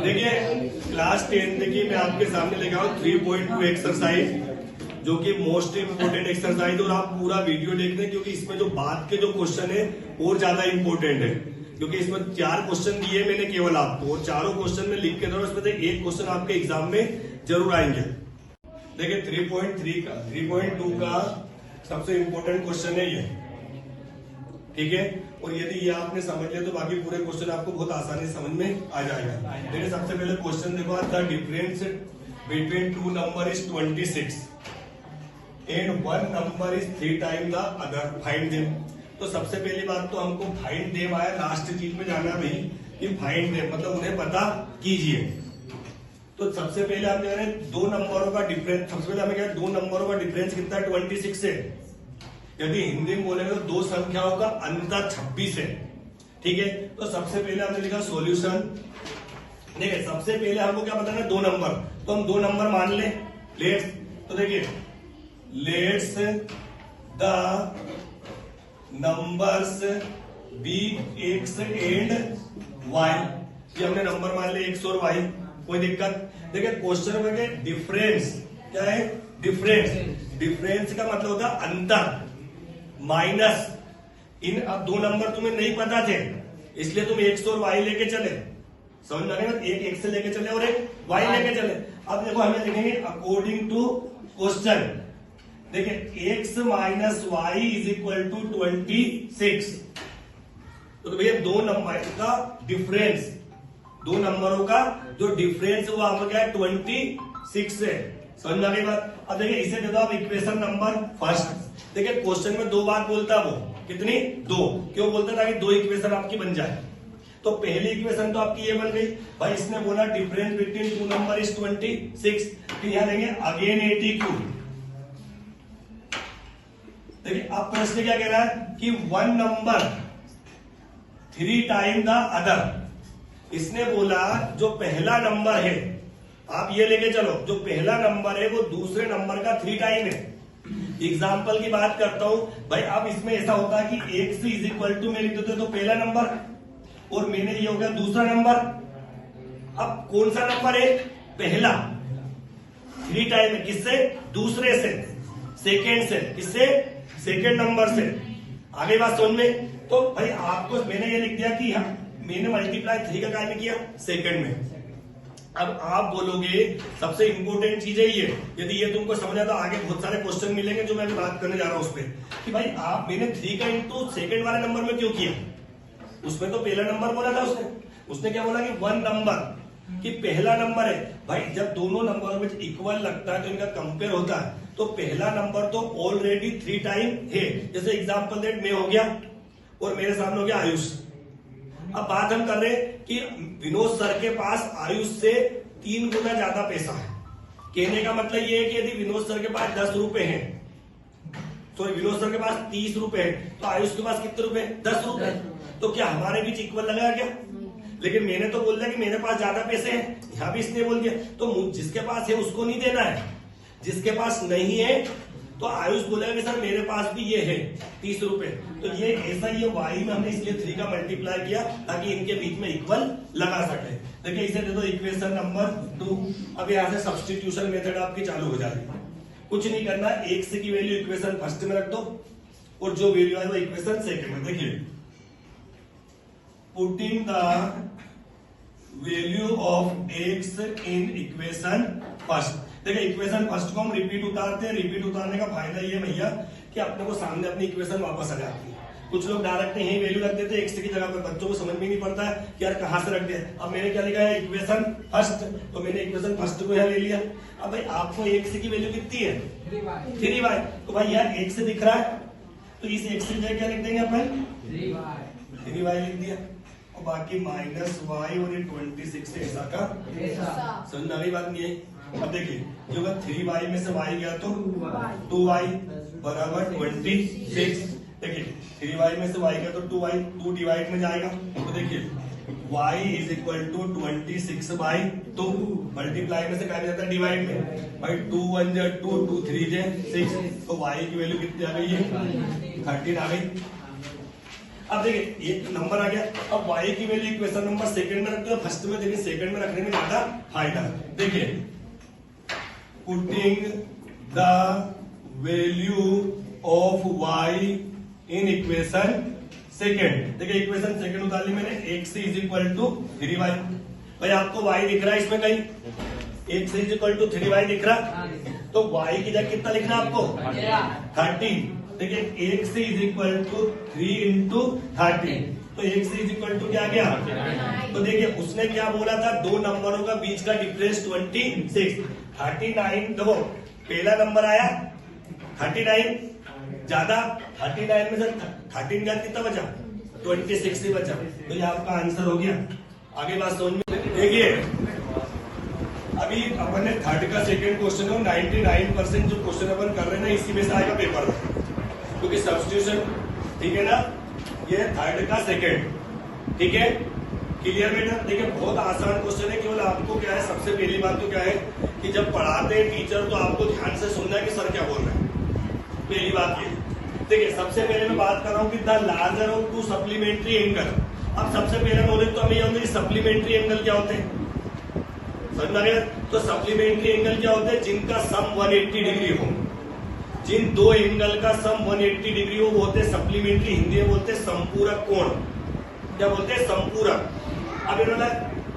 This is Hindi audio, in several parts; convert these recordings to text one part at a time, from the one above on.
देखिए क्लास 10 की मैं आपके सामने लेके आऊँ 3.2 एक्सरसाइज, जो कि मोस्ट इंपोर्टेंट एक्सरसाइज, और आप पूरा वीडियो देख रहे हैं क्योंकि इसमें जो बाद के जो क्वेश्चन है और ज्यादा इंपोर्टेंट है, क्योंकि इसमें 4 क्वेश्चन दिए मैंने केवल आपको, और चारों क्वेश्चन में लिख के दो, उसमें से एक क्वेश्चन आपके एग्जाम में जरूर आएंगे। देखिए 3.2 का सबसे इंपोर्टेंट क्वेश्चन है ये, ठीक है। और यदि ये आपने समझ लिया तो बाकी पूरे क्वेश्चन आपको बहुत आसानी से समझ में आ जाएगा। देखिए सबसे पहले क्वेश्चन देखो, the difference between 2 number is 26 and 1 number is 3 time the other, find them. तो सबसे पहली बात तो हमको फाइंड देम आया, लास्ट चीज में जाना भाई कि फाइंड देम मतलब उन्हें पता कीजिए। तो सबसे पहले हम कह रहे हैं 2 नंबरों का डिफरेंस, सबसे पहले हमें कह रहे हैं 2 नंबरों का डिफरेंस कितना है, 26 है। यदि हिंदी में बोलेंगे तो 2 संख्याओं का अंतर 26 है, ठीक है। तो सबसे पहले हमने लिखा सॉल्यूशन। देखिए सबसे पहले हमको क्या बताना है, 2 नंबर, तो हम 2 नंबर मान ले, लेट्स। तो देखिए let's the numbers be x and y, ये हमने नंबर मान ले एक्स और वाई, कोई दिक्कत। देखिए क्वेश्चन में डिफरेंस क्या है, डिफरेंस का मतलब होता है अंतर, माइनस इन। अब 2 नंबर तुम्हें नहीं पता थे इसलिए तुम एक्स और वाई लेके चले, समझ में आएगा, एक एक्स लेके चले और एक वाई लेके चले। अब देखो हमें लिखेंगे अकॉर्डिंग टू क्वेश्चन, देखिए x minus y is equal to 26। तो भैया 2 नंबर का डिफरेंस, 2 नंबरों का जो डिफरेंस हुआ हमको क्या है, 26 है, समझ में आ गई बात। अब देखिए इसे दे दो आप इक्वेशन नंबर फर्स्ट। देखिए क्वेश्चन में 2 बार बोलता है, वो कितनी, 2, क्यों बोलता था कि 2 इक्वेशन आपकी बन जाए। तो पहली इक्वेशन तो आपकी ये बन गई भाई, इसने बोला डिफरेंस बिटवीन 2 नंबर इज 26, फिर यहां देंगे अगेन 80 देखिए अब प्रश्न क्या कह रहा है कि 1 नंबर 3 टाइम द अदर। इसने बोला जो पहला नंबर है, आप ये लेके चलो, जो पहला नंबर है वो दूसरे नंबर का 3 टाइम है। एग्जाम्पल की बात करता हूं भाई, अब इसमें ऐसा होता है कि एक्स इज इक्वल टू में लिख देते तो पहला नंबर, और मैंने ये हो गया दूसरा नंबर। अब कौन सा नंबर है, पहला, 3 टाइम है, किससे, दूसरे से, सेकेंड से, किससे, सेकेंड नंबर से। आगे बात समझ में। तो भाई आपको मैंने ये लिख दिया कि मैंने मल्टीप्लाई 3 का काम किया सेकेंड में। अब आप बोलोगे सबसे इंपोर्टेंट चीज है ये, यदि ये तुमको समझा तो आगे बहुत सारे क्वेश्चन मिलेंगे जो मैं अभी बात करने जा रहा हूं उस पर, कि भाई आप मैंने 3 का इंटू सेकेंड वाले नंबर में क्यों किया। उसमें तो पहला नंबर बोला था उसने क्या बोला कि 1 नंबर, कि पहला नंबर है भाई, जब दोनों नंबरों में इक्वल लगता है तो इनका कंपेयर होता है, तो पहला नंबर तो ऑलरेडी 3 टाइम है। जैसे एग्जाम्पल देट मैं हो गया और मेरे सामने हो गया आयुष। अब बात हम कर रहे हैं कि विनोद सर के पास आयुष से 3 गुना ज्यादा पैसा है। कहने का मतलब ये है कि यदि विनोद सर के पास 10 रुपए हैं, तो विनोद सर के पास 30 रुपए है, तो आयुष के पास कितने रुपए, 10 रुपए। तो क्या हमारे बीच इक्वल लगा क्या। लेकिन मैंने तो बोल दिया कि मेरे पास ज्यादा पैसे हैं, यहां भी इसने बोल दिया, तो जिसके पास है उसको नहीं देना है, जिसके पास नहीं है तो आयुष बोलेगा कि सर मेरे पास भी ये है 30 रुपए। तो ये ऐसा ही वाई में हमने इसलिए 3 का मल्टीप्लाई किया ताकि इनके बीच में इक्वल लगा सके। देखिए इसे दे दो इक्वेशन नंबर 2। अब यहां से सब्स्टिट्यूशन मेथड आपकी चालू हो जाएगी। कुछ नहीं करना, एक्स की वैल्यू इक्वेशन फर्स्ट में रख दो और जो वैल्यू आए वो इक्वेशन सेकंड में। देखिए putting the value of x in equation first. देखिए इक्वेशन फर्स्ट को हम रिपीट उतारते हैं। रिपीट उतारने का फायदा ये भैया कि अपने को सामने अपनी इक्वेशन वापस आ जाती है। कुछ लोग डायरेक्ट यही वैल्यू रख देते हैं एक्स की जगह पर, बच्चों को समझ में नहीं पड़ता है कि यार कहां से रख दिया। अब मैंने क्या लिखा है, इक्वेशन फर्स्ट, तो मैंने इक्वेशन फर्स्ट को यहाँ ले लिया। अब भाई आपको एक्स की वैल्यू कितनी है, 3y, तो भाई यार एक्स दिख रहा है तो इस एक्स की जगह क्या लिख देंगे अपन, 3y लिख दिया, और बाकी माइनस वाई और ये 26 है ऐसा का समझ में आ गई बात नहीं है। अब देखिए जो 3y में से y गया तो 2y बराबर 26। देखिए 3y में से y गया तो 2y, 2 डिवाइड में जाएगा, तो देखिए y is equal to 26/2, multiply में से क्या जाता है, डिवाइड में। भाई 2 1 जा 2, 2 3 जा 6, तो y की वैल्यू कितनी आ गई है, 13 आ गई। अब देखिए एक नंबर आ गया, अब y की वैल्यू इक्वेशन नंबर सेकंड में रखते हो, फर्स्ट में देखिए सेकंड में रखने में ज्यादा फायदा। देखिए putting the value of y in equation second. देखिए इक्वेशन सेकंड उतार ली मैंने, x is equal to 3y। भाई आपको y दिख रहा है इसमें कहीं, x is equal to 3y दिख रहा, तो y की जगह कितना लिखना आपको 30। देखिए x is equal to 3 into 30, तो x इज इक्वल टू क्या गया। तो देखिए उसने क्या बोला था, दो नंबरों का बीच का डिफरेंस 26, 39। देखो पहला नंबर आया 39 ज्यादा, 39 में से 13 का कितना बचा, 26 ही बचा, तो ये आपका आंसर हो गया। आगे बात समझ में। देखिए अभी अपन ने थर्ड का सेकंड क्वेश्चन हो, 99% जो क्वेश्चन अपन कर रहे हैं ना इसी में से आएगा पेपर में, क्योंकि सब्स्टिट्यूशन, ठीक है ना, ये थर्ड का सेकंड, ठीक है, क्लियर बेटा। देखिए बहुत आसान क्वेश्चन है, केवल आपको क्या है, सबसे पहली बात तो क्या है कि जब पढ़ाते हैं टीचर तो आपको ध्यान से सुनना है कि सर क्या बोल रहे हैं, पहली बात ये। देखिए सबसे पहले मैं बात कर रहा हूँ कि the larger of to supplementary angle. अब सबसे पहले नॉलेज तो हमें ये होगा कि सप्लीमेंट्री एंगल क्या होते हैं, समझ में आ गया। तो सप्लीमेंट्री एंगल क्या होते हैं, जिनका सम 180 डिग्री हो, जिन दो एंगल का सम 180 डिग्री हो वो होते हैं सप्लीमेंट्री, हिंदी में बोलते हैं संपूरक कोण। क्या बोलते हैं, संपूरक। अब इन्होंने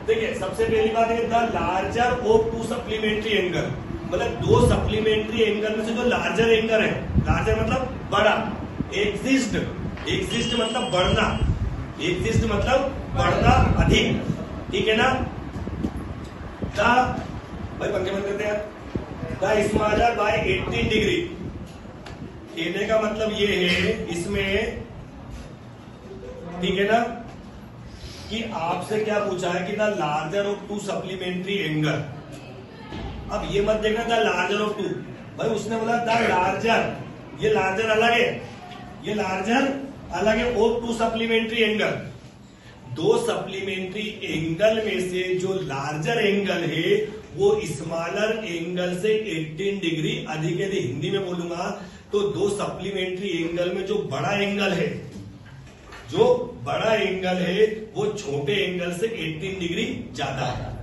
देखिए सबसे पहली बात है the larger of to supplementary angle, मतलब दो सप्लीमेंट्री एंगल में से जो लार्जर एंगल है, लार्जर मतलब बड़ा, एग्जिस्ट, एग्जिस्ट मतलब बढ़ना, एग्जिस्ट मतलब बढ़ना, अधिक, ठीक है ना। भाई पंखे बंद करते हैं। द स्मॉलर बाय 18 डिग्री, कहने का मतलब ये है इसमें, ठीक है ना, कि आपसे क्या पूछा है कि the larger of to supplementary angle. अब ये मत देखना द लार्जर ऑफ टू, भाई उसने बोला द लार्जर, ये लार्जर अलग है, ये लार्जर अलग है, ऑफ टू सप्लीमेंट्री एंगल। दो सप्लीमेंट्री एंगल में से जो लार्जर एंगल है वो स्मॉलर एंगल से 18 डिग्री अधिक है। हिंदी में बोलूंगा तो दो सप्लीमेंट्री एंगल में जो बड़ा एंगल है, जो बड़ा एंगल है वो छोटे एंगल से 18 डिग्री ज्यादा है।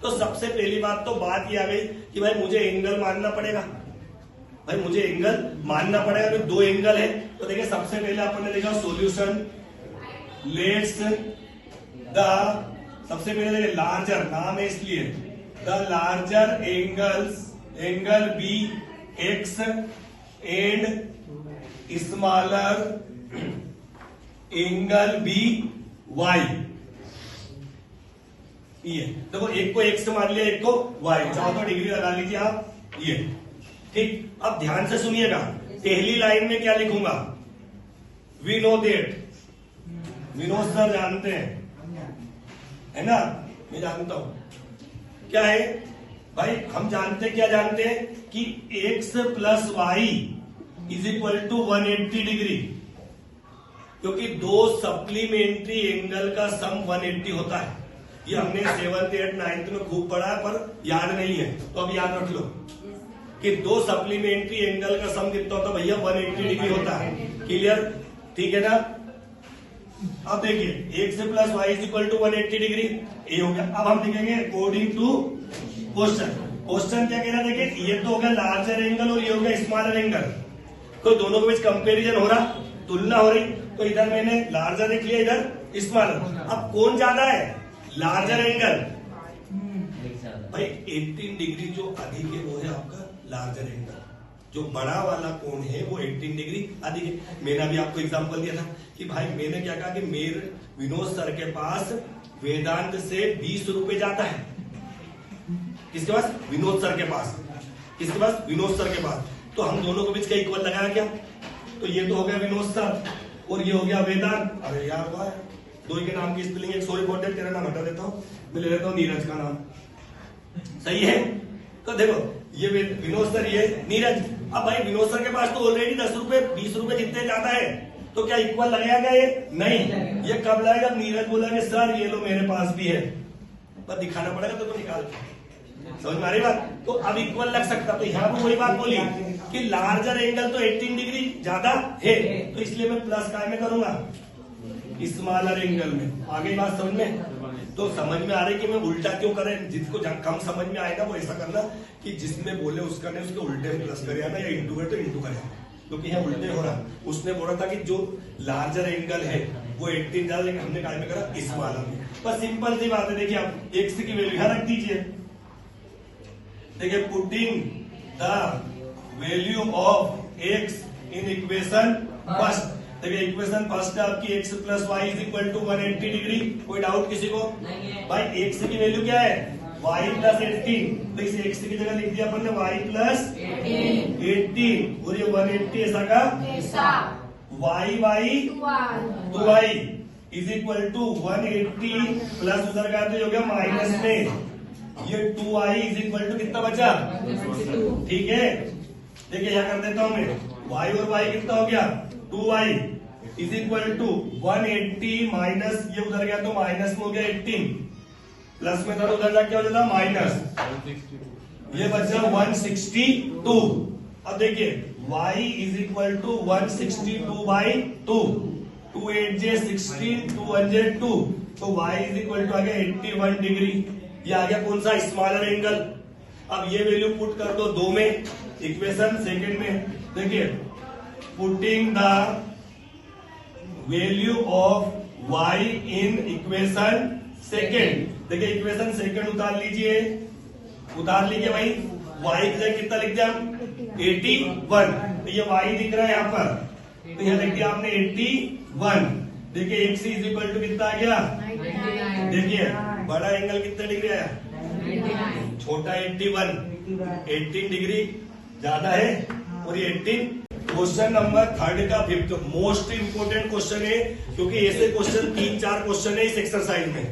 तो सबसे पहली बात तो बात ये आ गई कि भाई मुझे एंगल मानना पड़ेगा, भाई मुझे एंगल मानना पड़ेगा, तो दो एंगल है। तो देखिए सबसे पहले अपन ने देखा सॉल्यूशन, लेट्स द, सबसे पहले देखिए लार्जर, नाम है इसलिए, the larger angles, angle be x and smaller angle be y. ये देखो एक को एक्स मान लिया, एक को वाई, चाहो तो डिग्री लगा लीजिए आप, ये ठीक। अब ध्यान से सुनिएगा, पहली लाइन में क्या लिखूंगा, we know that, Vinod sir जानते हैं, है ना, मैं जानता हूं क्या है भाई, हम जानते हैं, क्या जानते हैं कि x plus y is equal to 180 degree, क्योंकि दो सप्लीमेंट्री एंगल का सम 180 होता है। ये हमने 7th 8th 9th में खूब पढ़ा है पर याद नहीं है, तो अब याद रख लो कि दो सप्लीमेंट्री एंगल का सम कितना होता है भैया, 180 डिग्री होता है। क्लियर, ठीक है ना। अब देखिए x plus y is equal to 180 degree, ये हो गया। अब हम लिखेंगे अकॉर्डिंग टू क्वेश्चन। क्वेश्चन क्या कह रहा है, देखिए ये तो हो गया लार्जर एंगल और ये हो गया स्मॉलर एंगल, तो दोनों के बीच कंपेरिजन हो रहा, तुलना हो रही। तो इधर मैंने लार्जर लिख लिया, इधर स्मॉलर। अब कौन ज्यादा है, लार्जर एंगल। भाई 18 डिग्री जो अधिक है वो है आपका लार्जर एंगल, जो बड़ा वाला कोण है वो 18 डिग्री अधिक है। मैंने अभी आपको एग्जांपल दिया था कि भाई मैंने क्या कहा कि मेरे विनोद सर के पास वेदांत से 20 रुपए जाता है। किसके पास, विनोद सर के पास। किसके पास, विनोद सर के पास। तो हम दोनों के बीच का इक्वल लगाया क्या, तो ये तो हो गया विनोद सर और ये हो गया वेदांत। अरे यार वाह, दो के नाम की स्पेलिंग एक, सॉरी फॉर दैट, तेरा नाम हटा देता हूँ, मैं ले लेता हूँ नीरज का नाम, सही है। तो देखो ये विनोद सर, ये नीरज। अब भाई विनोद सर के पास तो ऑलरेडी 10 रुपए 20 रुपए जितने ज्यादा है, तो क्या इक्वल लगाया गया ये, नहीं। ये कब लगाया, जब नीरज बोला कि सर ये लो मेरे पास भी है, पर दिखाना पड़ेगा तो निकाल, समझ में आ रही बात। तो अब इक्वल लग सकता, तो यहाँ पर वही बात बोली कि लार्जर एंगल तो 18 डिग्री ज्यादा है, तो इसलिए मैं प्लस काय में करूंगा, स्मॉलर एंगल में। आगे बात समझ में? तो समझ में आ रही कि मैं उल्टा क्यों करें? जिसको कम समझ में आए ना वो ऐसा करना कि जिसमें बोले उसका नहीं उसके उल्टे में प्लस करे ना, या इंटू करे तो इंटू करे, क्योंकि यहाँ उल्टे हो रहा। उसने बोला था कि जो लार्जर एंगल है वो 18 ज्यादा, लेकिन हमने काय में करा स्मॉलर में। बस सिंपल सी बात है। देखिए आप एक्स की वैल्यू यहाँ रख दीजिए। देखिए putting the value of x in equation first. देखिए इक्वेशन फर्स्ट है आपकी x plus y is equal to 180 degree. कोई डाउट किसी को? भाई x की वैल्यू क्या है? y plus 18। तो इस x की जगह लिख दिया अपन ने y प्लस 18 और ये 180 ऐसा का y 2y is equal to 180 plus उधर का तो हो गया माइनस में, ये 2y इज इक्वल टू कितना बचा? ठीक है। देखिए यहाँ कर देता हूं मैं, y और y कितना हो गया? 2y is equal to 180 minus ये उधर गया तो माइनस में हो गया 18, प्लस में था उधर जाके हो जाता माइनस, ये बचा 162। अब देखिए y is equal to 162 by 2, 2 8 जे 16, 2 1 जे 2, तो y इज इक्वल टू आ गया 81 डिग्री। ये आ गया कौन सा? Smaller angle. अब ये वैल्यू पुट कर दो 2 में, इक्वेशन सेकंड में। देखिए putting the value of y in equation second. देखिए इक्वेशन सेकंड उतार लीजिए, उतार लीजिए भाई। y की जगह कितना लिख दिया? 81। तो ये y दिख रहा है यहाँ पर, तो यहाँ लिख दिया आपने 81। देखिए x इज इक्वल टू कितना आ गया? देखिए बड़ा एंगल कितना डिग्री आया? छोटा 81, 18 डिग्री ज्यादा है, और ये 18। क्वेश्चन नंबर थर्ड का फिफ्थ मोस्ट इंपोर्टेंट क्वेश्चन है, क्योंकि ऐसे क्वेश्चन 3-4 क्वेश्चन है इस एक्सरसाइज में,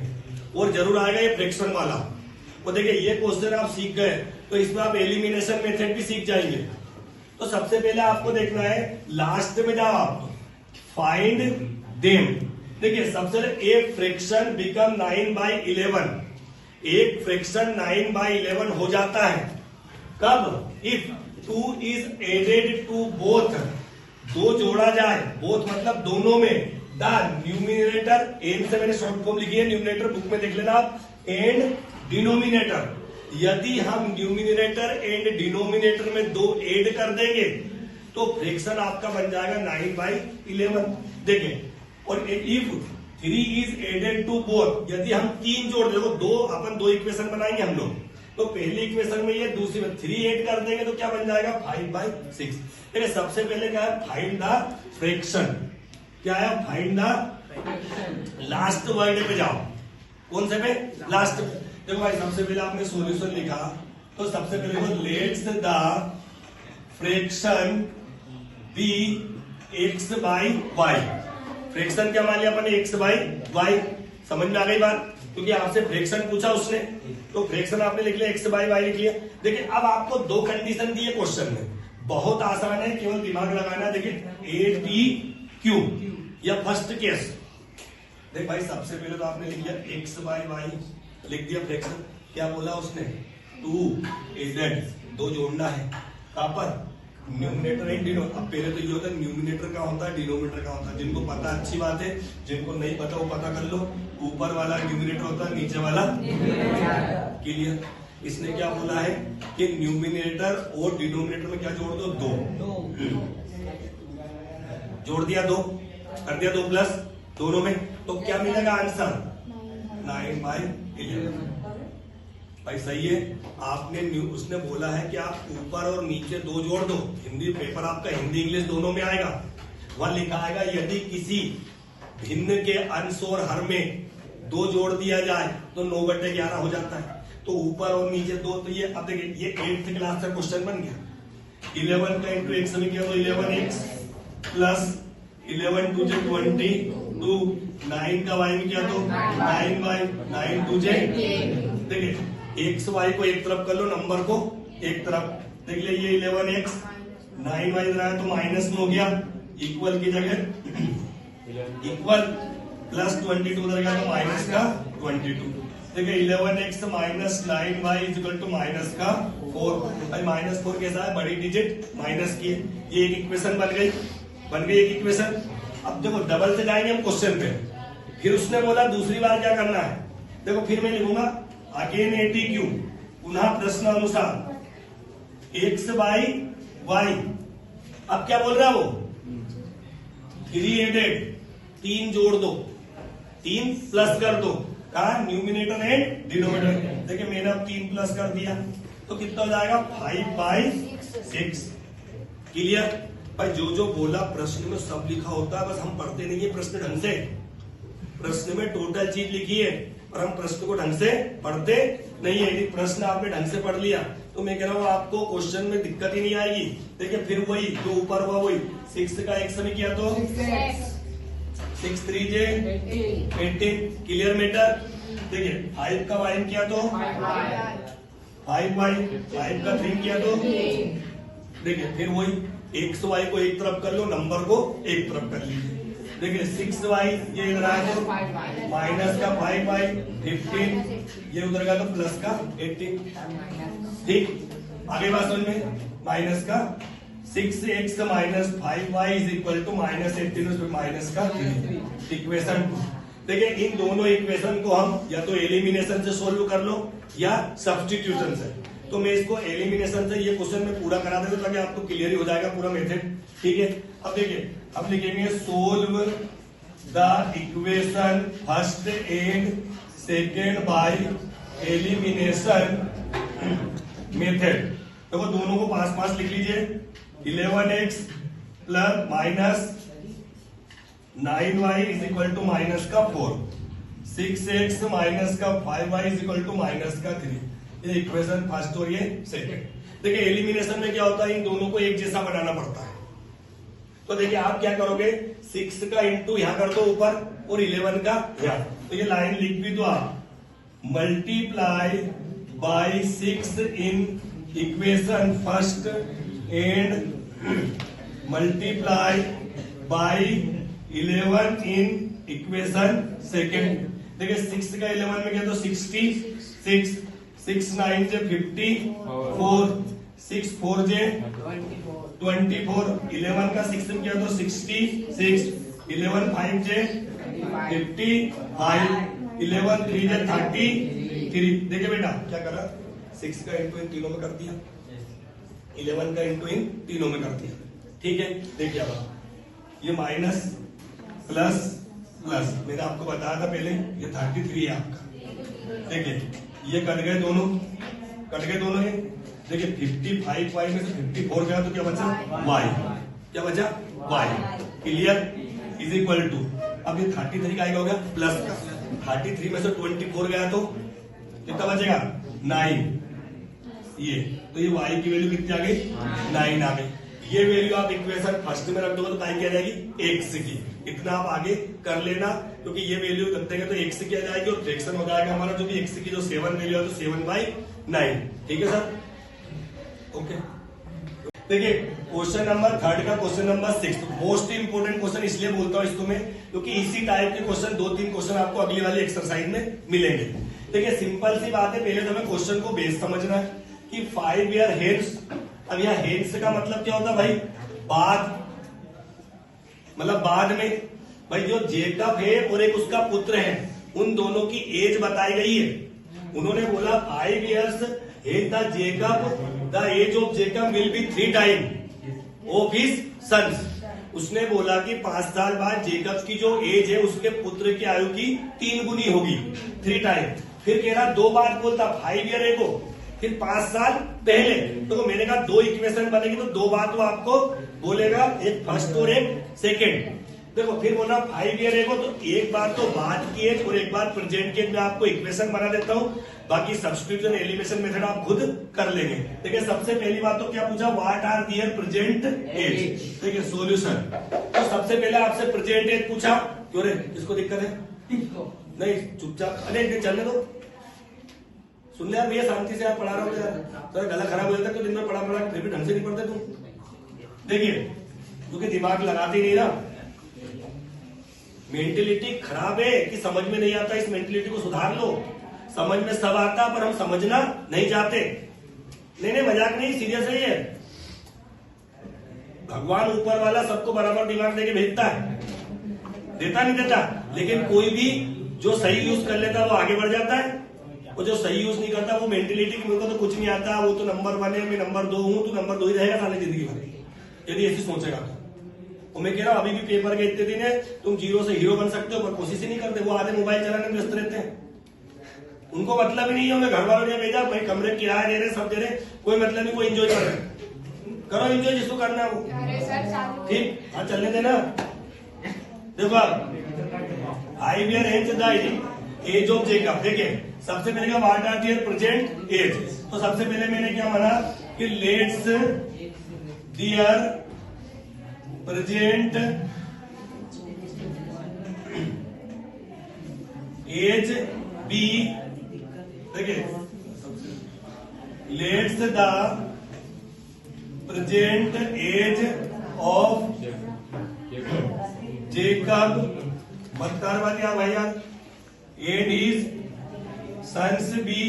और जरूर आएगा ये फ्रैक्शन वाला। तो देखिए ये क्वेश्चन आप सीख गए तो इसमें आप एलिमिनेशन मेथड भी सीख जाएंगे। तो सबसे पहले आपको देखना है, लास्ट में जाओ आप फाइंड देम। देखिए सबसे पहले एक फ्रैक्शन बिकम 9/11, एक फ्रैक्शन 9/11 हो जाता है कब? If 2 is added to both, दो जोड़ा जाए, बोथ मतलब दोनों में, द न्यूमिनेटर, एन से मैंने शॉर्ट फॉर्म लिखी है, न्यूमिनेटर बुक में देख लेना आप, एंड डिनोमिनेटर। यदि हम न्यूमिनेटर एंड डिनोमिनेटर में 2 ऐड कर देंगे तो फ्रैक्शन आपका बन जाएगा 9/11। देखिए, और if 3 is added to both, यदि हम 3 जोड़ देखो, अपन दो इक्वेशन बनाएंगे हम लोग, तो पहली इक्वेशन में ये, दूसरी में 3 ऐड कर देंगे तो क्या बन जाएगा? 5/6। देखिए सबसे पहले क्या है? Find the fraction. क्या है? फाइंड द लास्ट वर्ड पे जाओ। कौन से पे? लास्ट। देखो भाई सबसे पहले आपने सॉल्यूशन लिखा, तो सबसे पहले तो let's the fraction be x/y। Fraction क्या मान लिया अपन ने? x/y। समझ में आ गई बात? क्योंकि आपसे फ्रैक्शन पूछा उसने, तो फ्रैक्शन आपने लिख लिया, x/y लिख लिया। देखिए अब आपको 2 कंडीशन दी है क्वेश्चन में, बहुत आसान है, केवल दिमाग लगाना। देखिए ATQ या फर्स्ट केस। देख भाई सबसे पहले तो आपने लिख लिया x/y, लिख दिया फ्रैक्शन। क्या बोला उसने? 2 एडेड, 2 जोड़ना है, कहां पर? Numerator and denominator. अब पहले तो ये होता है न्यूमिनेटर का होता है, डिनोमिनेटर का होता है। जिनको पता अच्छी बात है, जिनको नहीं पता वो पता कर लो। ऊपर वाला न्यूमिनेटर होता है, नीचे वाला क्लियर। इसने क्या बोला है कि न्यूमिनेटर और डिनोमिनेटर में क्या जोड़ दो? 2 जोड़ दिया, 2 कर दिया, 2 प्लस दोनों में, तो क्या मिलेगा आंसर? 9/11। भाई सही है। आपने उसने बोला है कि आप ऊपर और नीचे 2 जोड़ दो। हिंदी पेपर आपका हिंदी इंग्लिश दोनों में आएगा, वहां लिखा आएगा यदि किसी भिन्न के अंश और हर में 2 जोड़ दिया जाए तो 9/11 हो जाता है। तो ऊपर और नीचे 2, तो ये अब देखिए ये 8th क्लास का क्वेश्चन बन गया। 11 का इंटू x में किया तो 11x प्लस 11 2 जे 22, 9 का y में किया तो 9y, 9 2 जे। देखिए एक्स वाई को एक तरफ कर लो, नंबर को एक तरफ। देख लिया ये 11x, 9y इधर आया तो माइनस में हो गया, इक्वल की जगह इक्वल, प्लस 22 उधर गया तो माइनस का 22। देखिए 11x minus 9y is equal to minus का 4। भाई माइनस 4 कैसा है? बड़ी डिजिट माइनस की। ये एक इक्वेशन बन गई एक इक्वेशन। अब देखो डबल से जाएंगे हम क्वेश्चन पे। फिर उसने बोला दूसरी बार क्या करना है, देखो फिर मैं लिखूंगा अगेन ATQ, पुनः प्रश्न अनुसार एक्स बाई वाई। अब क्या बोल रहा है वो, 3 एडेड, 3 जोड़ दो, 3 प्लस कर दो, कहा न्यूमिनेटर एंड डिनोमिनेटर। देखिए मैंने अब 3 प्लस कर दिया तो कितना हो जाएगा 5/6। क्लियर भाई, जो बोला प्रश्न में सब लिखा होता है, बस हम पढ़ते नहीं है प्रश्न ढंग से। प्रश्न में टोटल चीज लिखी है और हम प्रश्न को ढंग से पढ़ते नहीं है। यदि प्रश्न आपने ढंग से पढ़ लिया तो मैं कह रहा हूँ आपको क्वेश्चन में दिक्कत ही नहीं आएगी। देखिए फिर वही जो ऊपर हुआ वही 6 का x में किया तो 6 3 जे 18। Clear matter. देखिए 5 का y में किया तो 5y, 5 का 3 किया तो देखिए फिर वही x y को एक तरफ कर लो, नंबर को एक तरफ कर लीजिए। देखिए 6y ये इधर आया तो माइनस का 5y 15, ये उधर का तो प्लस का 18। ठीक, आगे बात समझ में, माइनस का 6x minus 5y is equal to minus 18, उसमें माइनस का 3। इक्वेशन 2। देखिए इन दोनों इक्वेशन को हम या तो एलिमिनेशन से सोल्व कर लो या सब्स्टिट्यूशन से। तो मैं इसको एलिमिनेशन से ये क्वेश्चन में पूरा करा देता हूं ताकि आपको क्लियर ही हो जाएगा पूरा मेथड। ठीक है, अब देखिए अब लिखेंगे solve the equation first and second by elimination method. देखो दोनों को पास पास लिख लीजिए। 11x plus minus 9y is equal to minus का 4, 6x माइनस का 5y is equal to minus का 3। ये इक्वेशन फर्स्ट और ये सेकंड। देखिए एलिमिनेशन में क्या होता है, इन दोनों को एक जैसा बनाना पड़ता है। तो देखिए आप क्या करोगे, 6 का इंटू यहां कर दो ऊपर और 11 का यहां। तो ये लाइन लिख भी दो आप, multiply by 6 in equation first and multiply by 11 in equation second. देखिए 6 का 11 में क्या तो 66, 6 9 जे 54, 6 4 जे 24, 11 का 6 में क्या तो 66, 11 5 जे 55, 11 3 जे 33। देखिए बेटा क्या करा, 6 का इंटू इन तीनों में कर दिया, 11 का इंटू इन तीनों में कर दिया। ठीक है, देखिए अब ये माइनस प्लस प्लस मैंने आपको बताया था पहले, ये 33 है आपका। देखिए ये कट गए दोनों, कट गए दोनों ये। देखिए 55y में से 54 गया तो क्या बचा y, क्या बचा y। Clear, is equal to अब ये 33 का आएगा हो गया प्लस का, 33 में से 24 गया तो कितना बचेगा 9। ये तो ये y की वैल्यू कितनी आ गई 9 आ गई। ये वैल्यू आप इक्वेशन फर्स्ट में रख दोगे तो टाइम क्या जाएगी x की। इतना आप आगे कर लेना क्योंकि ये वैल्यू रख देंगे तो x की आ जाएगी और फ्रैक्शन हो जाएगा हमारा जो कि x की जो 7 वैल्यू है तो 7/9। ठीक है सर, ओके। देखिए क्वेश्चन नंबर 3 का question number 6 most important question इसलिए बोलता हूं इसको मैं क्योंकि इसी टाइप के क्वेश्चन 2-3 क्वेश्चन आपको अगली वाली एक्सरसाइज में मिलेंगे। देखिए सिंपल सी बात है, पहले तो हमें क्वेश्चन को बेस समझना है कि 5 ईयर हेंस। अब यहाँ हेंस का मतलब क्या होता है भाई, बाद, मतलब बाद में। भाई जो जेकब है और एक उसका पुत्र है उन दोनों की एज बताई गई है। उन्होंने बोला 5 years है the Jacob, the age of Jacob will be 3 time of his sons. उसने बोला कि 5 साल बाद जेकब की जो एज है उसके पुत्र की आयु की 3 गुनी होगी, 3 टाइम। फिर कह रहा 2 बार बोलता 5 ईयर है को, फिर 5 साल पहले। तो मैंने कहा 2 इक्वेशन बनेगी तो 2 बार तो आपको बोलेगा, एक फर्स्ट और एक सेकेंड। देखो फिर बोला 5 ईयर है को, तो एक बार तो बाद की एज और एक बार प्रेजेंट की एज में आपको इक्वेशन बना देता हूं। बाकी सब्स्टिट्यूशन एलिमिनेशन मेथड आप खुद कर लेंगे। देखिए सबसे पहली बात तो क्या पूछा, what are their present age. देखिए सॉल्यूशन, तो सबसे पहले आपसे प्रेजेंट एज पूछा। क्यों रे, किसको दिक्कत है? नहीं चुपचाप, अरे चलने दो, सुन ले यार भैया, शांति से आप पढ़ा रहा हो यार, तो गला खराब हो जाता है तो दिन में पढ़ा फिर भी ढंग से नहीं पढ़ते तुम। देखिए क्योंकि दिमाग लगाते नहीं ना, मेंटेलिटी खराब है कि समझ में नहीं आता, इस मेंटेलिटी को सुधार लो। समझ में सब आता पर हम समझना नहीं चाहते। नहीं मजाक नहीं, सीरियस है ये। भगवान ऊपर वाला सबको बराबर दिमाग देके भेजता है। देता नहीं देता, लेकिन कोई भी जो सही यूज कर लेता है वो आगे बढ़ जाता है, और जो सही यूज नहीं करता वो मेंटेलिटी की मेरे को तो कुछ नहीं आता, वो तो नंबर 1 है, मैं नंबर 2 हूं, तो नंबर 2 ही रहेगा सारी जिंदगी भर, यदि ऐसी सोचेगा तो मैं कह रहा हूं अभी भी पेपर के इतने दिन है, तुम जीरो से हीरो बन सकते हो, पर कोशिश ही नहीं करते। वो आधे मोबाइल चलाने में व्यस्त रहते हैं, उनको मतलब ही नहीं है, घर वालों ने भेजा भाई, कमरे किराया दे रहे, सब दे रहे, कोई मतलब नहीं, कोई एंजॉय कर रहे हैं, करो एंजॉय जिसको करना है वो, ठीक। हाँ चलने देना। देखो IBR hence the age of Jacob. देखिए सबसे पहले क्या, what are their present age, तो सबसे पहले मैंने क्या माना कि let's their present age be, देखिए let's the present age of Jacob, मत कर बात यार भाई यार, and his sons be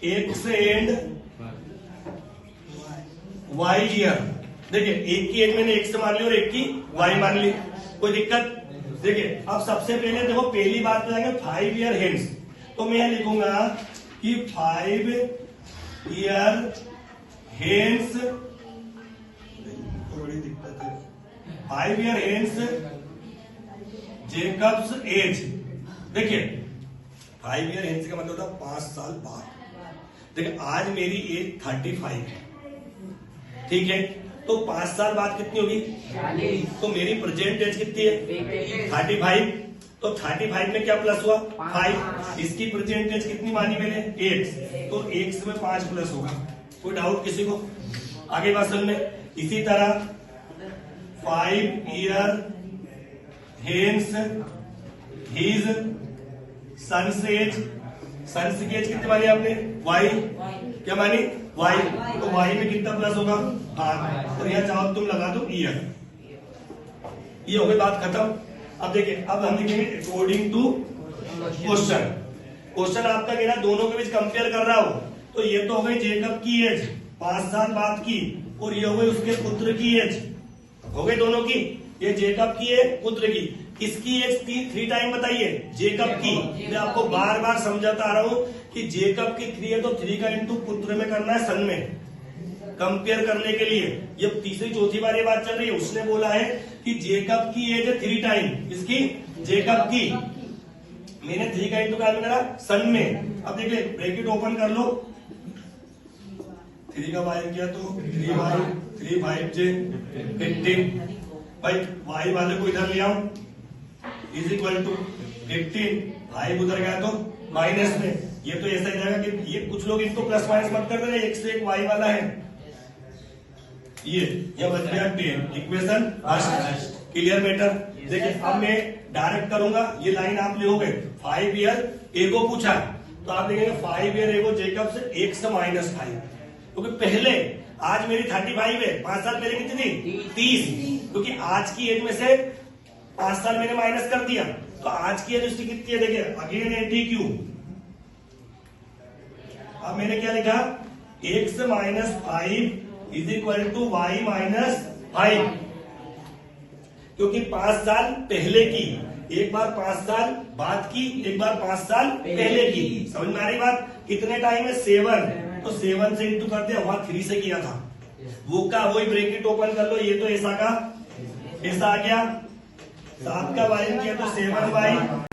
x and Y year. देखिए एक की एज मैंने एक्स मान ली और एक की वाई मान ली, कोई दिक्कत। देखिए अब सबसे पहले देखो पहली बात पे जाएंगे 5 ईयर हेंस, तो मैं लिखूंगा कि 5 ईयर हेंस, बड़ी दिक्कत है, 5 ईयर हेंस जेकब्स एज। देखिए 5 ईयर हेंस का मतलब होता है 5 साल बाद। देखिए आज मेरी एज 35 है, ठीक है, तो 5 साल बाद कितनी होगी, तो मेरी प्रेजेंट एज कितनी है 35, तो 35 में क्या प्लस हुआ 5, इसकी प्रेजेंट एज कितनी मानी मैंने x, तो x में 5 प्लस होगा। कोई डाउट किसी को, आगे बात समझ में। इसी तरह 5 year hence his sons age, sons की एज कितनी मानी आपने y, क्या मानी y, तो y में कितना प्लस होगा 8, और यह चाहो तुम लगा दो ईयर। ये हो गई बात खत्म। अब देखिए अब हम लिखेंगे अकॉर्डिंग टू क्वेश्चन। क्वेश्चन आपका कह रहा है दोनों के बीच कंपेयर कर रहा हो, तो ये तो हो गई जेकब की एज 5 साल बाद की, और ये हो गई उसके पुत्र की एज, हो गई दोनों की, ये जेकब की है पुत्र की। किसकी एज 3 टाइम बताइए, जेकब की। मैं आपको बार बार समझाता आ रहा हूं कि जेकब की 3 है तो 3 का इंटू पुत्र में करना है, सन में कंपेयर करने के लिए। ये तीसरी चौथी बार ये बात चल रही है, उसने बोला है कि जेकब की एज है 3 टाइम, इसकी जेकब की, मैंने 3 का इंटू क्या करा सन में। अब देखिए ब्रैकेट ओपन कर लो, 3 का वाई किया तो 3y 3 5 जे 15, भाई y वाले को इधर ले आओ, इज इक्वल टू 15, भाई उधर गया तो माइनस में। ये तो ऐसा ही जाएगा कि ये कुछ लोग इनको प्लस माइनस मत कर देना, एक से एक y वाला है, ये बच गया 10। Equation first, clear better. देखिए अब मैं डायरेक्ट करूंगा, ये लाइन आप लिखोगे 5 ईयर एगो पूछा, तो आप लिखेंगे 5 ईयर एगो जेकब से x माइनस 5, क्योंकि पहले आज मेरी 35 है, 5 साल पहले कितनी 30, क्योंकि आज की एज में से 5 साल मैंने माइनस कर दिया, तो आज की एज उसकी कितनी है, देखिए अगेन ATQ। अब मैंने क्या लिखा x minus 5 is equal to y minus 5, क्योंकि 5 साल पहले की, एक बार 5 साल बाद की, एक बार 5 साल पहले की। समझ में आ रही बात, कितने टाइम है 7, तो 7 से इंटू करते हैं, वहां 3 से किया था, वो का वही ब्रैकेट ओपन कर लो, ये तो ऐसा का ऐसा आ गया, 7 का वाई किया तो 7y